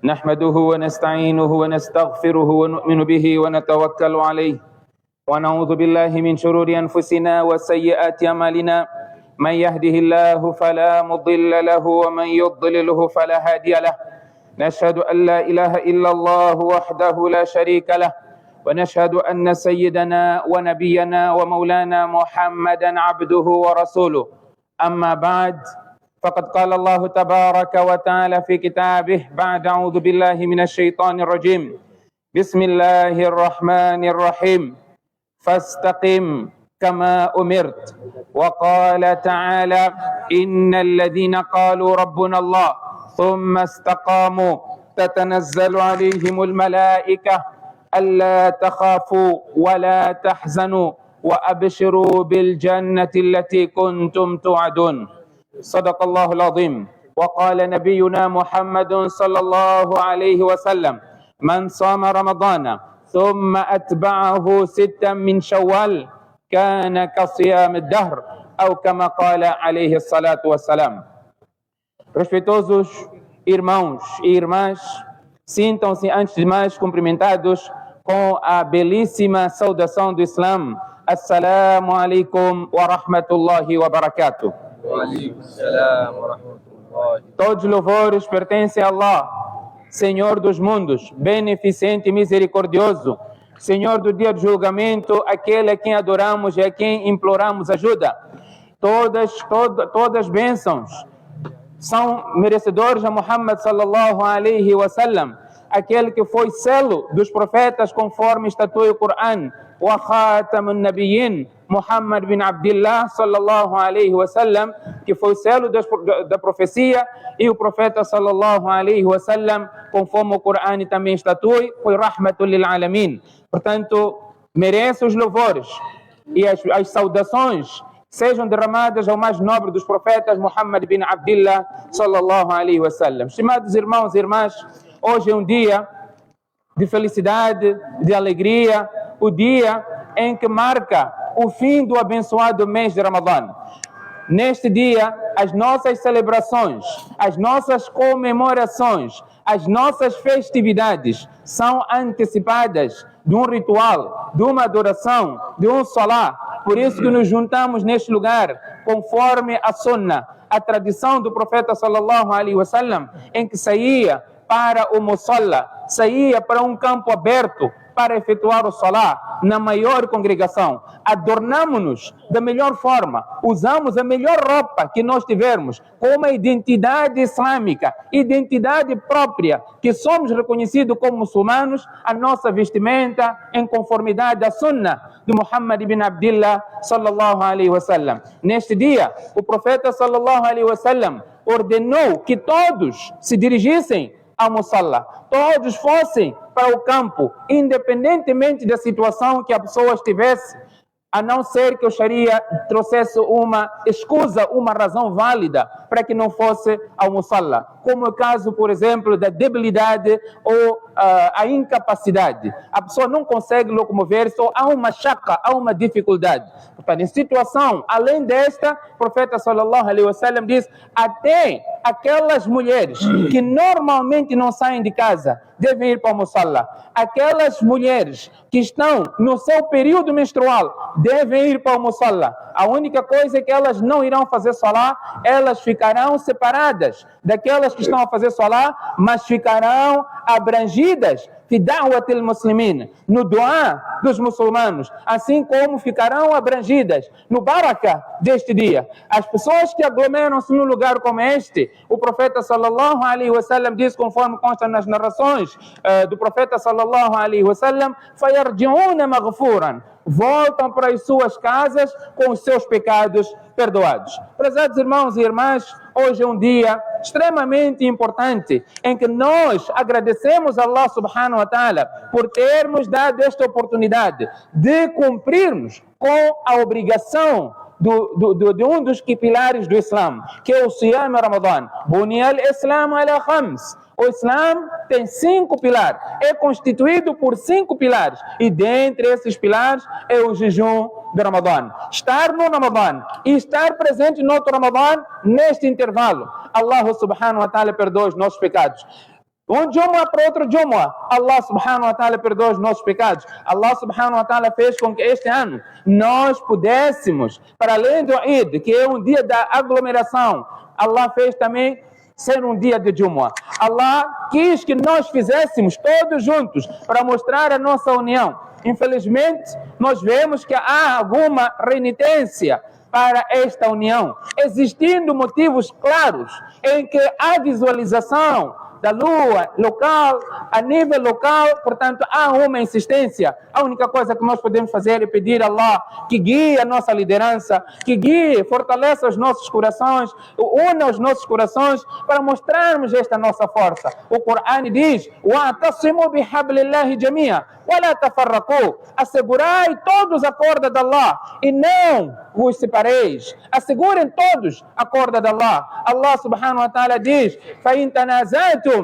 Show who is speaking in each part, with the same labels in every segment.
Speaker 1: نحمده ونستعينه ونستغفره ونؤمن به ونتوكل عليه ونعوذ بالله من شرور أنفسنا وسيئات أعمالنا من يهده الله فلا مضل له ومن يضلله فلا هادي له نشهد أن لا إله إلا الله وحده لا شريك له ونشهد أن سيدنا ونبينا ومولانا محمدا عبده ورسوله أما بعد فقد قال الله تبارك وتعالى في كتابه بعد أعوذ بالله من الشيطان الرجيم بسم الله الرحمن الرحيم فاستقم كما أمرت وقال تعالى إن الذين قالوا ربنا الله ثم استقاموا تتنزل عليهم الملائكة ألا تخافوا ولا تحزنوا وأبشروا بالجنة التي كنتم توعدون صدق الله العظيم وقال نبينا محمد صلى الله عليه وسلم من صام رمضان ثم أتبعه ستا من شوال كان كصيام الدهر أو كما قال عليه الصلاة والسلام. Respeitosos irmãos e irmãs, sintam-se antes de mais cumprimentados com a belíssima saudação do Islã. Assalamu alaikum wa rahmatullahi wa barakatuh. Todos os louvores pertencem a Allah, Senhor dos mundos, beneficente e misericordioso, Senhor do dia do julgamento, aquele a quem adoramos e a quem imploramos ajuda. Todas bênçãos são merecedores a Muhammad sallallahu alaihi wasallam, aquele que foi selo dos profetas conforme estatui o Corão, wa khatamun nabiyyin, Muhammad bin Abdullah sallallahu alaihi wasallam, que foi selo da profecia, e o profeta sallallahu alaihi wasallam, conforme o Corão também estatui, foi rahmatul lil alamin. Portanto, merece os louvores e as saudações sejam derramadas ao mais nobre dos profetas, Muhammad bin Abdullah sallallahu alaihi wasallam. Estimados irmãos e irmãs, hoje é um dia de felicidade, de alegria, o dia em que marca o fim do abençoado mês de Ramadã. Neste dia, as nossas celebrações, as nossas comemorações, as nossas festividades são antecipadas de um ritual, de uma adoração, de um salá. Por isso que nos juntamos neste lugar, conforme a sunnah, a tradição do profeta sallallahu alaihi wasallam, em que saía para o musalla, saía para um campo aberto para efetuar o salá na maior congregação. Adornamos-nos da melhor forma, usamos a melhor roupa que nós tivermos, com uma identidade islâmica, identidade própria, que somos reconhecidos como muçulmanos, a nossa vestimenta em conformidade à sunnah de Muhammad ibn Abdullah sallallahu alaihi wasallam. Neste dia, o profeta sallallahu alaihi wasallam ordenou que todos se dirigissem ao musalla, todos fossem para o campo, independentemente da situação que a pessoa estivesse, a não ser que o Sharia trouxesse uma escusa, uma razão válida para que não fosse ao musalla, como é o caso, por exemplo, da debilidade ou a incapacidade. A pessoa não consegue locomover-se ou há uma chaca, há uma dificuldade. Portanto, em situação além desta, o profeta sallallahu alaihi wasallam diz, até aquelas mulheres que normalmente não saem de casa devem ir para o musalla. Aquelas mulheres que estão no seu período menstrual devem ir para o musalla. A única coisa é que elas não irão fazer salá, elas ficarão separadas daquelas que estão a fazer salá, mas ficarão abrangidas fi da'watil muslimin, no duá dos muçulmanos, assim como ficarão abrangidas no baraka deste dia. As pessoas que aglomeram-se num lugar como este, o profeta sallallahu alaihi wasallam diz, conforme consta nas narrações do profeta sallallahu alaihi wasallam, fayarji'una maghfuran, voltam para as suas casas com os seus pecados perdoados. Prezados irmãos e irmãs, hoje é um dia extremamente importante em que nós agradecemos a Allah subhanahu wa ta'ala por termos dado esta oportunidade de cumprirmos com a obrigação de um dos pilares do Islã, que é o Siyam Ramadan. Bunya al-Islam ala khams. O Islã tem 5 pilares, é constituído por 5 pilares, e dentre esses pilares é o jejum de Ramadã. Estar no Ramadã e estar presente no outro Ramadã, neste intervalo, Allah subhanahu wa ta'ala perdoa os nossos pecados. Um Jumu'ah para outro Jumu'ah. Allah subhanahu wa ta'ala perdoa os nossos pecados. Allah subhanahu wa ta'ala fez com que este ano nós pudéssemos, para além do Eid, que é um dia da aglomeração, Allah fez também ser um dia de Jumu'ah. Allah quis que nós fizéssemos todos juntos para mostrar a nossa união. Infelizmente, nós vemos que há alguma renitência para esta união, existindo motivos claros em que a visualização da lua local, a nível local, portanto, há uma insistência. A única coisa que nós podemos fazer é pedir a Allah que guie a nossa liderança, que guie, fortaleça os nossos corações, una os nossos corações para mostrarmos esta nossa força. O Corão diz: "Wa'tasimu bihablillahi jami'a wa la tafarraqu", assegurai todos a corda de Allah e não vos separeis. Assegurem todos a corda de Allah. Allah subhanahu wa ta'ala diz: "Fa in tanazatum",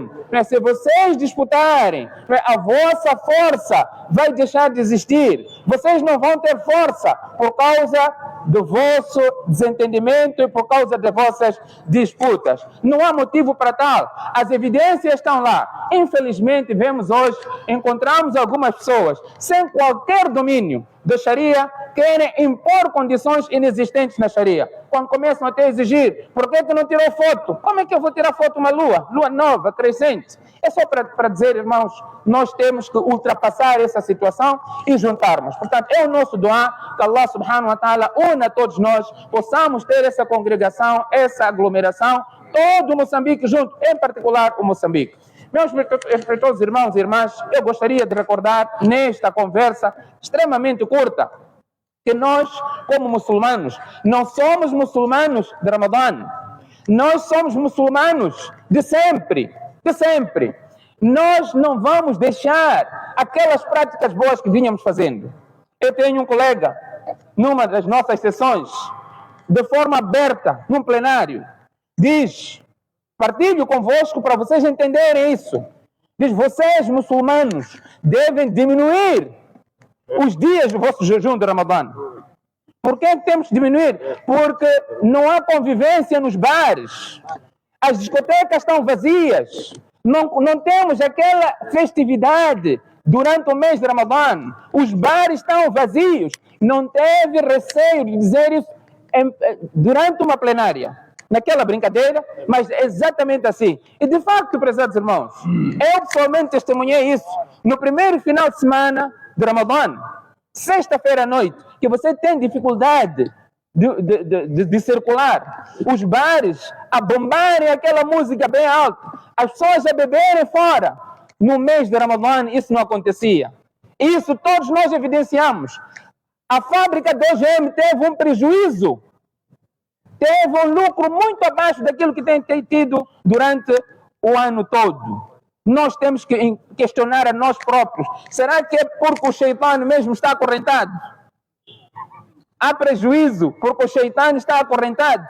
Speaker 1: se vocês disputarem, a vossa força vai deixar de existir. Vocês não vão ter força por causa do vosso desentendimento e por causa das vossas disputas. Não há motivo para tal. As evidências estão lá. Infelizmente, vemos hoje, encontramos algumas pessoas sem qualquer domínio da Sharia, querem impor condições inexistentes na Sharia. Quando começam até a exigir: por que não tirou foto? Como é que eu vou tirar foto de uma lua? Lua nova, crescente. É só para dizer, irmãos, nós temos que ultrapassar essa situação e juntarmos. Portanto, é o nosso dua que Allah subhanahu wa ta'ala una todos nós, possamos ter essa congregação, essa aglomeração, todo o Moçambique junto, em particular o Moçambique. Meus respeitosos irmãos e irmãs, eu gostaria de recordar nesta conversa extremamente curta que nós, como muçulmanos, não somos muçulmanos de Ramadã. Nós somos muçulmanos de sempre, de sempre. Nós não vamos deixar aquelas práticas boas que vínhamos fazendo. Eu tenho um colega, numa das nossas sessões, de forma aberta, num plenário, diz: partilho convosco para vocês entenderem isso. Diz: vocês, muçulmanos, devem diminuir os dias do vosso jejum de Ramadã. Por que temos que diminuir? Porque não há convivência nos bares. As discotecas estão vazias. Não temos aquela festividade durante o mês de Ramadã. Os bares estão vazios. Não teve receio de dizer isso durante uma plenária. Naquela brincadeira, mas é exatamente assim. E de facto, prezados irmãos, eu pessoalmente testemunhei isso no primeiro final de semana de Ramadã, sexta-feira à noite, que você tem dificuldade de circular, os bares a bombarem aquela música bem alta, as pessoas a beberem fora. No mês de Ramadã isso não acontecia. Isso todos nós evidenciamos. A fábrica da OGM teve um prejuízo, teve um lucro muito abaixo daquilo que tem tido durante o ano todo. Nós temos que questionar a nós próprios. Será que é porque o Shaitã mesmo está acorrentado? Há prejuízo porque o Shaitã está acorrentado?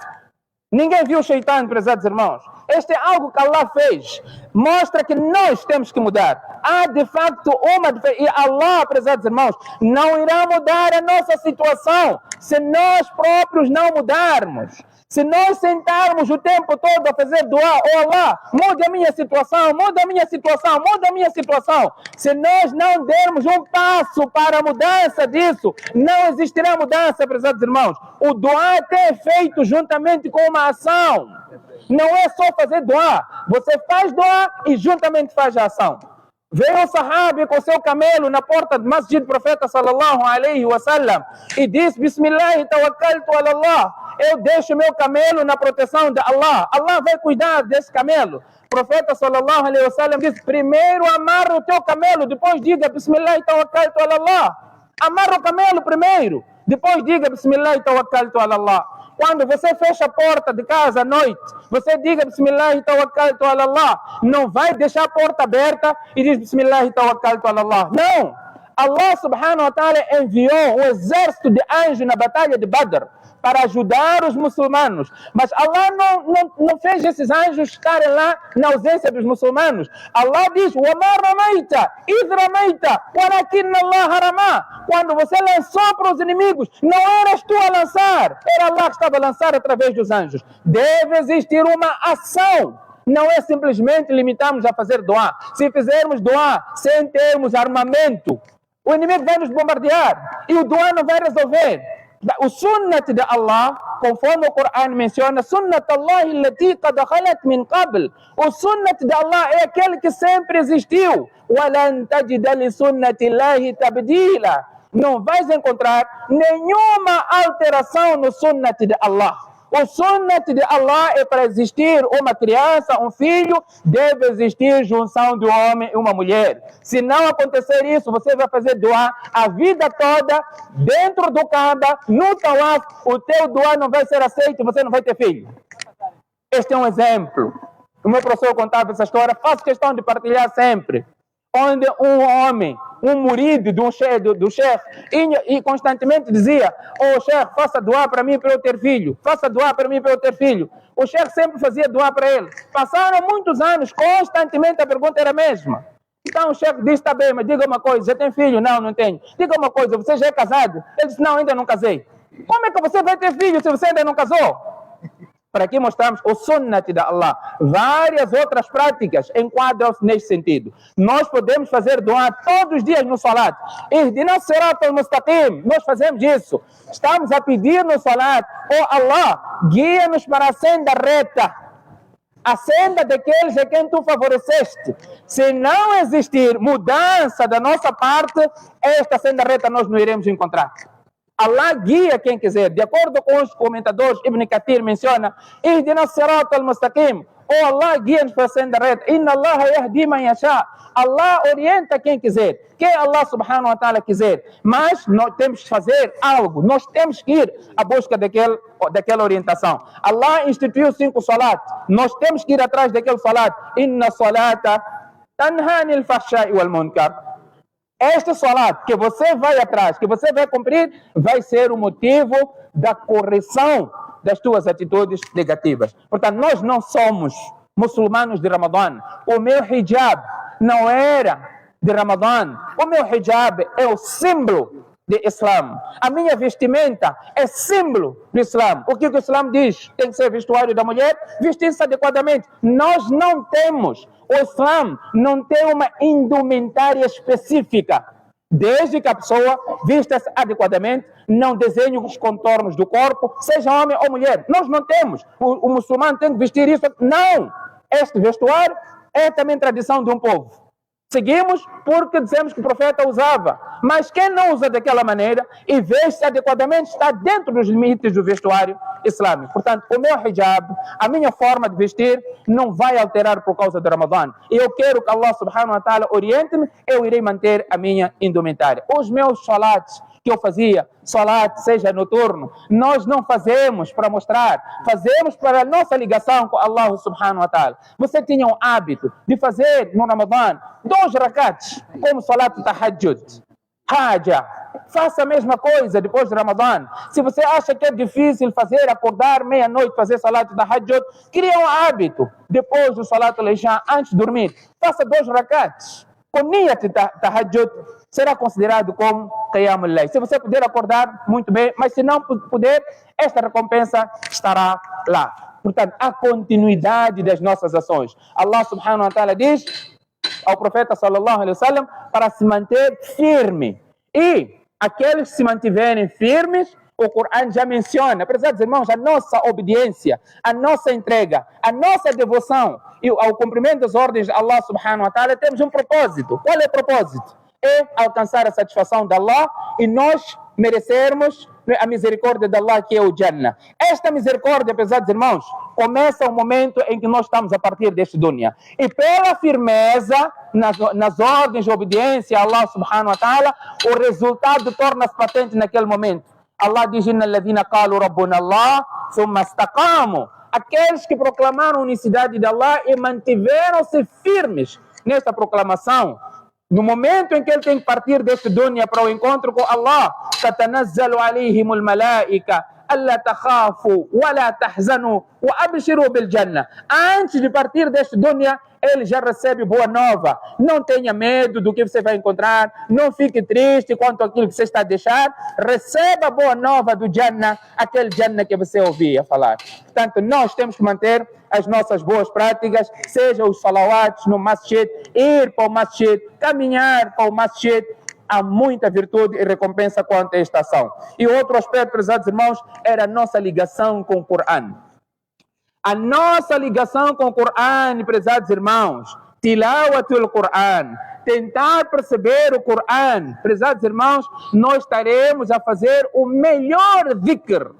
Speaker 1: Ninguém viu o Shaitã, prezados irmãos. Este é algo que Allah fez. Mostra que nós temos que mudar. Há de facto uma diferença. E Allah, prezados irmãos, não irá mudar a nossa situação se nós próprios não mudarmos. Se nós sentarmos o tempo todo a fazer dua: oh Allah, muda a minha situação, muda a minha situação, muda a minha situação. Se nós não dermos um passo para a mudança disso, não existirá mudança, prezados irmãos. O dua é feito juntamente com uma ação. Não é só fazer dua. Você faz dua e juntamente faz a ação. Veio o sahabi com seu camelo na porta do masjid do profeta sallallahu alaihi wasallam e disse: Bismillah, tawakkaltu ala Allah. Eu deixo meu camelo na proteção de Allah. Allah vai cuidar desse camelo. O profeta sallallahu alaihi wasallam disse: primeiro amarra o teu camelo, depois diga Bismillah, tawakkaltu ala Allah. Amarra o camelo primeiro, depois diga Bismillah, tawakkaltu ala Allah. Quando você fecha a porta de casa à noite, você diga Bismillah, tawakkaltu ala Allah. Não vai deixar a porta aberta e diz Bismillah, tawakkaltu ala Allah. Não! Allah subhanahu wa ta'ala enviou um exército de anjos na batalha de Badr para ajudar os muçulmanos. Mas Allah não fez esses anjos estarem lá na ausência dos muçulmanos. Allah diz: وَمَا رَمَيْتَ إِذْ رَمَيْتَ وَلَكِنَّ اللَّهَ رَمَى. Quando você lançou para os inimigos, não eras tu a lançar, era Allah que estava a lançar através dos anjos. Deve existir uma ação não é simplesmente limitarmos a fazer dua. Se fizermos dua sem termos armamento, o inimigo vai nos bombardear e o dua não vai resolver. O sunnat de Allah, conforme o Corão menciona, sunnat Allah allati qad khalat min qabl. O sunnat de Allah é aquele que sempre existiu. وَلَنْ تَجِدَ لِسُنَّةِ اللَّهِ تَبْدِيلًا. Não vais encontrar nenhuma alteração no sunnat de Allah. O sunnat de Allah é para existir uma criança, um filho, deve existir junção de um homem e uma mulher. Se não acontecer isso, você vai fazer dua a vida toda, dentro do Kaaba, no Tawaf, o teu dua não vai ser aceito, você não vai ter filho. Este é um exemplo. O meu professor contava essa história, faço questão de partilhar sempre. Onde um homem, um murid do chefe, e constantemente dizia: "Oh, chefe, faça dua para mim para eu ter filho, faça dua para mim para eu ter filho." O chefe sempre fazia dua para ele. Passaram muitos anos, constantemente a pergunta era a mesma. Então o chefe disse: "Está bem, mas diga uma coisa, você tem filho?" "Não, não tenho." "Diga uma coisa, você já é casado?" Ele disse: "Não, ainda não casei." "Como é que você vai ter filho se você ainda não casou?" Para aqui mostramos o sunnat de Allah. Várias outras práticas enquadram-se neste sentido. Nós podemos fazer dua todos os dias no salat. Ihdina sirat al-mustaqim. Nós fazemos isso. Estamos a pedir no salat: "Oh Allah, guia-nos para a senda reta. A senda daqueles a quem tu favoreceste." Se não existir mudança da nossa parte, esta senda reta nós não iremos encontrar. Allah guia quem quiser. De acordo com os comentadores, Ibn Kathir menciona: "Ihdina sirat al-mustaqim." Oh Allah, guia-nos para a senda reta. "Inna Allah yahdi man yasha." Allah orienta quem quiser. Quem Allah subhanahu wa ta'ala quiser. Mas nós temos que fazer algo. Nós temos que ir à busca daquela orientação. Allah instituiu 5 salat. Nós temos que ir atrás daquele salat. "Inna salata tanha anil fahsha'i wal munkar." Este salat que você vai atrás, que você vai cumprir, vai ser o motivo da correção das tuas atitudes negativas. Portanto, nós não somos muçulmanos de Ramadã. O meu hijab não era de Ramadã. O meu hijab é o símbolo de Islã. A minha vestimenta é símbolo do Islã. O que o Islã diz? Tem que ser vestuário da mulher, vestir-se adequadamente. Nós não temos. O Islã não tem uma indumentária específica. Desde que a pessoa vista-se adequadamente, não desenhe os contornos do corpo, seja homem ou mulher. Nós não temos. O muçulmano tem que vestir isso. Não! Este vestuário é também tradição de um povo. Seguimos porque dizemos que o profeta usava. Mas quem não usa daquela maneira e veste adequadamente está dentro dos limites do vestuário islâmico. Portanto, o meu hijab, a minha forma de vestir, não vai alterar por causa do Ramadã. E eu quero que Allah subhanahu wa ta'ala oriente-me, eu irei manter a minha indumentária. Os meus salats que eu fazia, salat, seja noturno, nós não fazemos para mostrar, fazemos para a nossa ligação com Allah subhanahu wa ta'ala. Você tinha um hábito de fazer no Ramadã 2 rakats, como salat tahajjud, haja. Faça a mesma coisa depois do Ramadã. Se você acha que é difícil fazer, acordar meia-noite, fazer salat tahajjud, cria um hábito depois do salat al-isha, antes de dormir. Faça 2 rakats. Com niyat tahajjud, será considerado como qiyam al-layl. Se você puder acordar, muito bem, mas se não puder, esta recompensa estará lá. Portanto, a continuidade das nossas ações. Allah subhanahu wa ta'ala diz ao profeta sallallahu alaihi wasallam para se manter firme. E aqueles que se mantiverem firmes, o Corão já menciona, prezados irmãos, a nossa obediência, a nossa entrega, a nossa devoção e ao cumprimento das ordens de Allah subhanahu wa ta'ala, temos um propósito. Qual é o propósito? É alcançar a satisfação de Allah e nós merecermos a misericórdia de Allah, que é o Jannah. Esta misericórdia, pesados irmãos, começa o momento em que nós estamos a partir deste dunya. E pela firmeza nas ordens de obediência a Allah subhanahu wa ta'ala, o resultado torna-se patente naquele momento. Allah diz: "Inna alladhina qalu rabbuna Allah, thumma istaqamu." Aqueles que proclamaram a unicidade de Allah e mantiveram-se firmes nesta proclamação, no momento em que ele tem que partir deste dunya para o encontro com Allah, tatanazzalu alayhimul malaika ألا تخافوا ولا تحزنوا وأبشروا بالجنة. Antes de partir deste dunya, ele já recebe boa nova. Não tenha medo do que você vai encontrar. Não fique triste quanto àquilo que você está a deixar. Receba a boa nova do Jannah, aquele Jannah que você ouvia falar. Portanto, nós temos que manter as nossas boas práticas, seja os salawats no masjid, ir para o masjid, caminhar para o masjid. Há muita virtude e recompensa quanto a esta ação. E outro aspecto, prezados irmãos, era a nossa ligação com o Coran. A nossa ligação com o Coran, prezados irmãos, tilawatul Coran, tentar perceber o Coran, prezados irmãos, nós estaremos a fazer o melhor dhikr.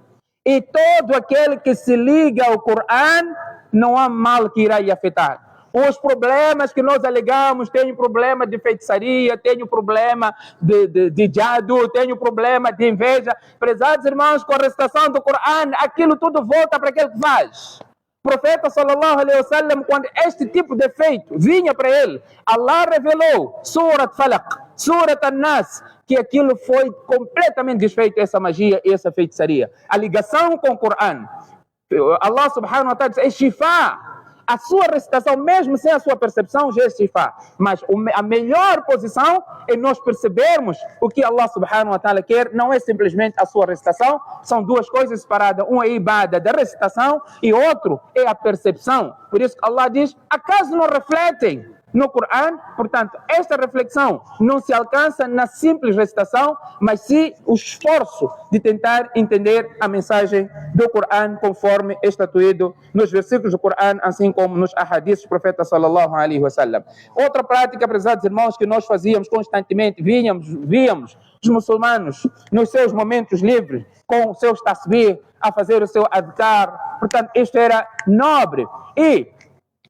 Speaker 1: E todo aquele que se liga ao Coran, não há mal que irá lhe afetar. Os problemas que nós alegamos, tenho problema de feitiçaria, tenho problema de jadu, tenho problema de inveja. Prezados irmãos, com a recitação do Coran, aquilo tudo volta para aquele que faz. O profeta sallallahu alaihi wasallam, quando este tipo de efeito vinha para ele, Allah revelou Surat Falaq, Surat An-Nas, que aquilo foi completamente desfeito, essa magia, essa feitiçaria. A ligação com o Coran, Allah subhanahu wa ta'ala diz, é shifá. A sua recitação, mesmo sem a sua percepção, já é shifá. Mas a melhor posição é nós percebermos o que Allah subhanahu wa ta'ala quer. Não é simplesmente a sua recitação. São duas coisas separadas. Um é a ibada da recitação e outro é a percepção. Por isso que Allah diz, acaso não refletem no Coran? Portanto, esta reflexão não se alcança na simples recitação, mas sim o esforço de tentar entender a mensagem do Coran conforme estatuído nos versículos do Coran, assim como nos ahadiths do profeta sallallahu alaihi wasallam. Outra prática, prezados irmãos, que nós fazíamos constantemente, víamos os muçulmanos nos seus momentos livres, com os seus tasbih, a fazer o seu adhkar. Portanto, isto era nobre. E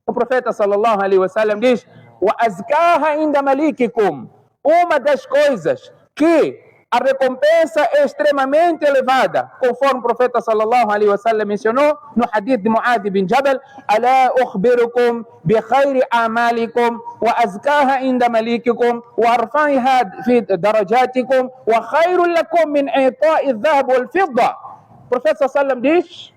Speaker 1: o profeta sallallahu alaihi wasallam diz: "Wa azkaha inda malikikum." Uma das coisas que a recompensa é extremamente elevada, conforme o profeta sallallahu alaihi wasallam mencionou no hadith de Mu'adh bin Jabal: "Ala ukhbirukum bi khairi a'malikum wa azkaha inda malikikum wa arfa'iha fi darajatikum wa khairun lakum min i'ta'i adh-dhahab wal fidda." O profeta sallallahu alaihi wasallam diz: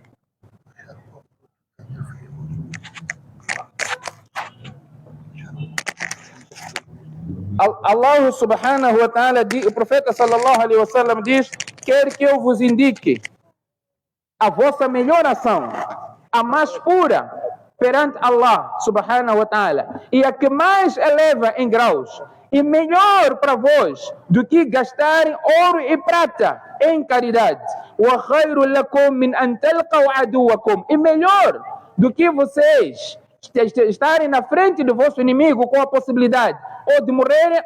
Speaker 1: Allah subhanahu wa ta'ala, o profeta sallallahu alaihi wasallam diz: quer que eu vos indique a vossa melhor ação, a mais pura perante Allah subhanahu wa ta'ala, e a que mais eleva em graus, e melhor para vós do que gastarem ouro e prata em caridade. Wa khairu lakum min an talqaw aduwakum, e melhor do que vocês estarem na frente do vosso inimigo com a possibilidade ou de morrerem,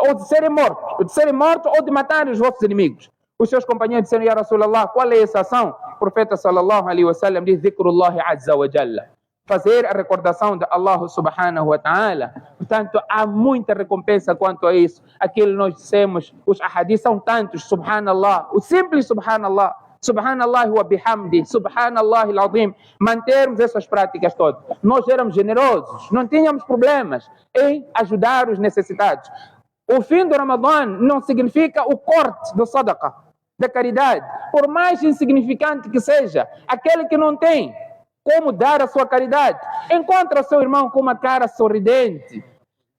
Speaker 1: ou de serem mortos, ou de matarem os vossos inimigos. Os seus companheiros disseram: Ya Rasulallah, qual é essa ação? O profeta sallallahu alaihi wasallam diz: Dhikrullahi azza wa jalla. Fazer a recordação de Allah subhanahu wa ta'ala. Portanto, há muita recompensa quanto a isso. Aquilo nós dissemos, os ahadith são tantos: Subhanallah, o simples Subhanallah, Subhanallah wa bihamdi, Subhanallah al-azim. Mantermos essas práticas todas. Nós éramos generosos, não tínhamos problemas em ajudar os necessitados. O fim do Ramadã não significa o corte do sadaqa, da caridade. Por mais insignificante que seja, aquele que não tem como dar a sua caridade, encontra o seu irmão com uma cara sorridente.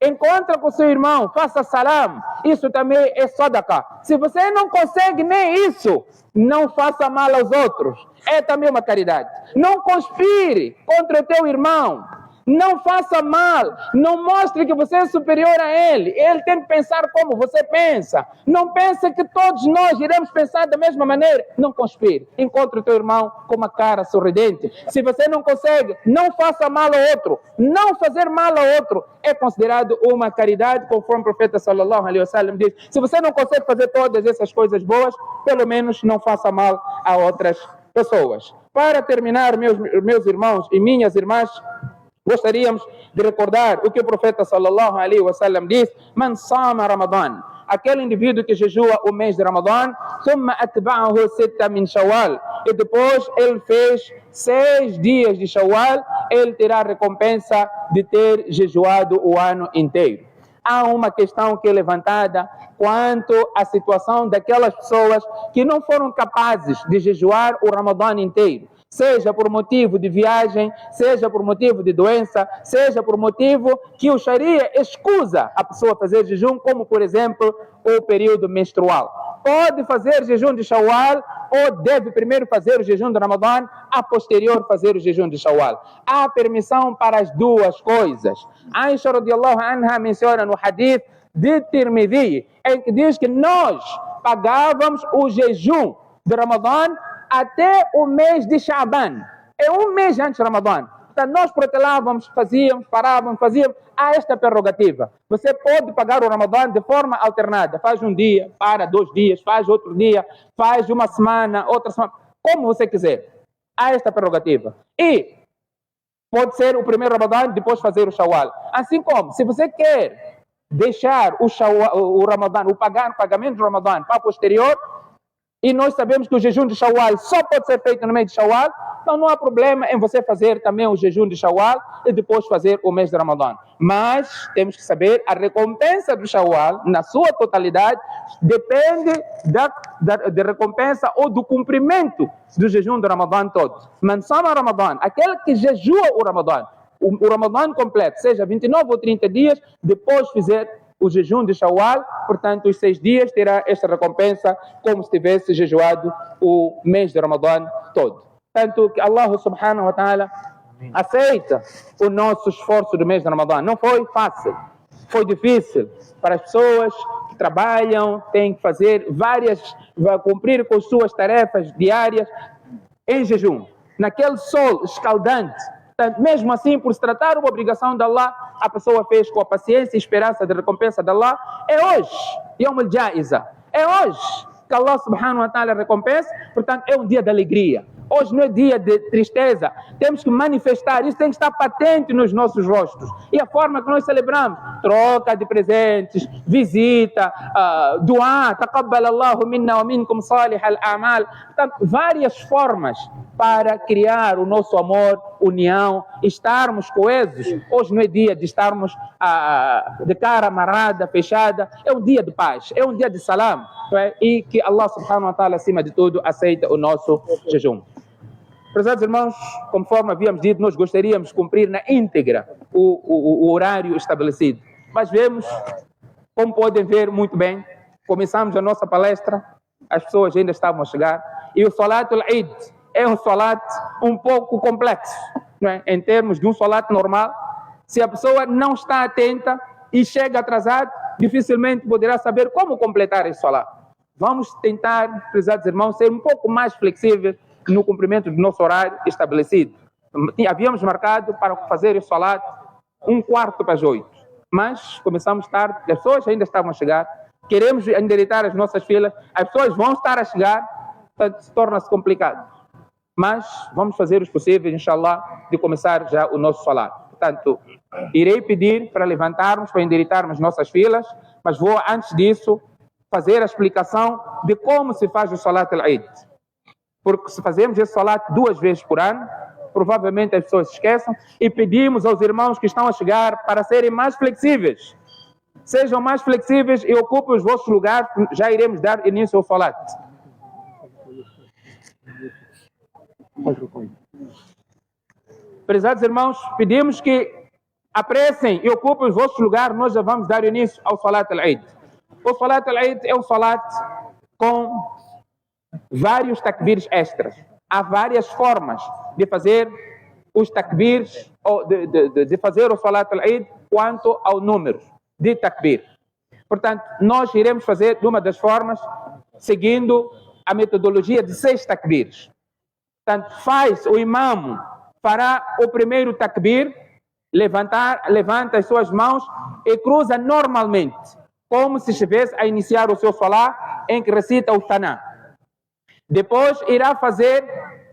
Speaker 1: Encontra com o seu irmão, faça salam. Isso também é sadaqa. Se você não consegue nem isso, não faça mal aos outros. É também uma caridade. Não conspire contra o teu irmão. Não faça mal. Não mostre que você é superior a ele. Ele tem que pensar como você pensa. Não pense que todos nós iremos pensar da mesma maneira. Não conspire. Encontre o teu irmão com uma cara sorridente. Se você não consegue, não faça mal ao outro. Não fazer mal ao outro é considerado uma caridade, conforme o profeta sallallahu alaihi wasallam diz. Se você não consegue fazer todas essas coisas boas, pelo menos não faça mal a outras pessoas. Para terminar, meus irmãos e minhas irmãs, gostaríamos de recordar o que o profeta sallallahu alaihi wasallam diz: Man sama Ramadan, aquele indivíduo que jejua o mês de Ramadan, thumma atba'ahu sitta min Shawwal, e depois ele fez 6 dias de Shawwal, ele terá a recompensa de ter jejuado o ano inteiro. há uma questão que é levantada quanto à situação daquelas pessoas que não foram capazes de jejuar o Ramadã inteiro, seja por motivo de viagem, seja por motivo de doença, seja por motivo que o Sharia excusa a pessoa fazer jejum, como por exemplo o período menstrual. Pode fazer jejum de Shawwal ou deve primeiro fazer o jejum de Ramadã, a posterior fazer o jejum de Shawwal. Há permissão para as duas coisas. Aisha radiallahu anha menciona no hadith de Tirmidhi, em que diz que nós pagávamos o jejum de Ramadã até o mês de Sha'ban. É um mês antes de Ramadã. Então, nós protelávamos, fazíamos, parávamos, fazíamos. Há esta prerrogativa. Você pode pagar o Ramadã de forma alternada. Faz um dia, para 2 dias, faz outro dia, faz uma semana, outra semana. Como você quiser. Há esta prerrogativa. E pode ser o primeiro Ramadã, depois fazer o Shawwal. Assim como, se você quer deixar o Ramadã, o pagamento do Ramadã para posterior, e nós sabemos que o jejum de Shawwal só pode ser feito no mês de Shawwal, então não há problema em você fazer também o jejum de Shawwal e depois fazer o mês de Ramadã. Mas temos que saber, a recompensa do Shawwal, na sua totalidade, depende da recompensa ou do cumprimento do jejum do Ramadã todo. Man sama Ramadã, aquele que jejua o Ramadã completo, seja 29 ou 30 dias, depois fizer o jejum de Shawwal, portanto, os 6 dias terá esta recompensa como se tivesse jejuado o mês de Ramadã todo. Portanto, que Allah subhanahu wa ta'ala aceita o nosso esforço do mês de Ramadã. Não foi fácil, foi difícil para as pessoas que trabalham, têm que fazer cumprir com suas tarefas diárias em jejum, naquele sol escaldante. Portanto, mesmo assim, por se tratar uma obrigação de Allah, a pessoa fez com a paciência e esperança de recompensa de Allah. É hoje, Yawm al-Jaiza. É hoje que Allah subhanahu wa ta'ala recompensa. Portanto, é um dia de alegria. Hoje não é dia de tristeza. Temos que manifestar, isso tem que estar patente nos nossos rostos. E a forma que nós celebramos, troca de presentes, visita, dua, taqabbal Allahu minna wa minkum salih al-a'mal. Portanto, várias formas para criar o nosso amor, união, estarmos coesos. Hoje não é dia de estarmos de cara amarrada, fechada. É um dia de paz, é um dia de salam. E que Allah subhanahu wa ta'ala, acima de tudo, aceita o nosso jejum. Prezados irmãos, conforme havíamos dito, nós gostaríamos de cumprir na íntegra o horário estabelecido. Mas vemos, como podem ver muito bem, começamos a nossa palestra, as pessoas ainda estavam a chegar, e o Salat al-Eid é um Salat um pouco complexo, não é? Em termos de um Salat normal. Se a pessoa não está atenta e chega atrasado, dificilmente poderá saber como completar esse Salat. Vamos tentar, prezados irmãos, ser um pouco mais flexíveis no cumprimento do nosso horário estabelecido. Havíamos marcado para fazer o Salat 7:15, mas começamos tarde, as pessoas ainda estavam a chegar, queremos endireitar as nossas filas, as pessoas vão estar a chegar, portanto, torna-se complicado. Mas vamos fazer os possíveis, inshallah, de começar já o nosso Salat. Portanto, irei pedir para levantarmos, para endireitarmos as nossas filas, mas vou, antes disso, fazer a explicação de como se faz o Salat al-Eid. Porque se fazemos esse Salat 2 vezes por ano, provavelmente as pessoas se esqueçam, e pedimos aos irmãos que estão a chegar para serem mais flexíveis. Sejam mais flexíveis e ocupem os vossos lugares, já iremos dar início ao Salat. Prezados irmãos, pedimos que apressem e ocupem os vossos lugares, nós já vamos dar início ao Salat al-Eid. O Salat al-Eid é um Salat com vários takbirs extras. Há várias formas de fazer os takbirs, ou de fazer o Salat al-Eid quanto ao número de takbir. Portanto, nós iremos fazer de uma das formas, seguindo a metodologia de 6 takbirs. Portanto, o imam fará o primeiro takbir, levanta as suas mãos e cruza normalmente, como se estivesse a iniciar o seu Salat, em que recita o Thana. Depois irá fazer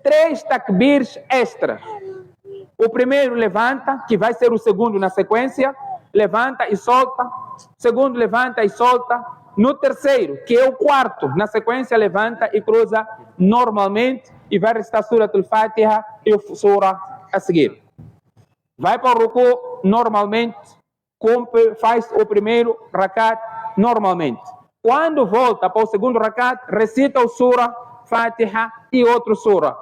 Speaker 1: 3 takbirs extras. O primeiro levanta, que vai ser o segundo na sequência, levanta e solta. O segundo levanta e solta. No terceiro, que é o quarto, na sequência levanta e cruza normalmente e vai recitar Surat al-Fatiha e o Surah a seguir. Vai para o ruku normalmente, faz o primeiro rakat normalmente. Quando volta para o segundo rakat, recita o Surah, Fatiha e outro Surah.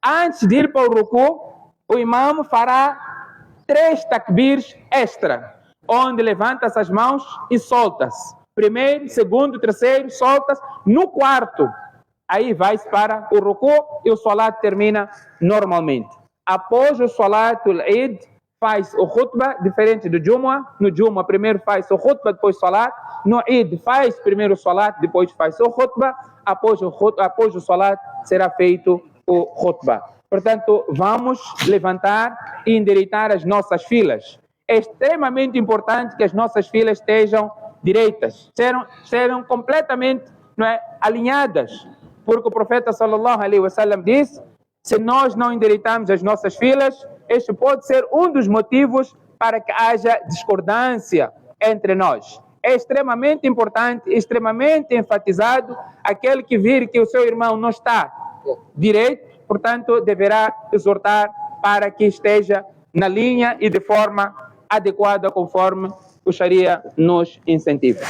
Speaker 1: Antes de ir para o ruku, o imam fará 3 takbirs extra, onde levanta as mãos e solta-se. Primeiro, segundo, terceiro, solta-se. No quarto, aí vai para o ruku e o salat termina normalmente. Após o salatul Eid, faz o khutbah, diferente do Jumu'ah. No Jumu'ah, primeiro faz o khutbah, depois salat. No Eid, faz primeiro o salat, depois faz o khutbah. Após o salat, será feito o khutbah. Portanto, vamos levantar e endireitar as nossas filas. É extremamente importante que as nossas filas estejam direitas, sejam completamente, não é, alinhadas. Porque o profeta sallallahu alaihi wasallam disse: se nós não endireitarmos as nossas filas, este pode ser um dos motivos para que haja discordância entre nós. É extremamente importante, extremamente enfatizado, aquele que vir que o seu irmão não está direito, portanto, deverá exortar para que esteja na linha e de forma adequada, conforme o Sharia nos incentiva.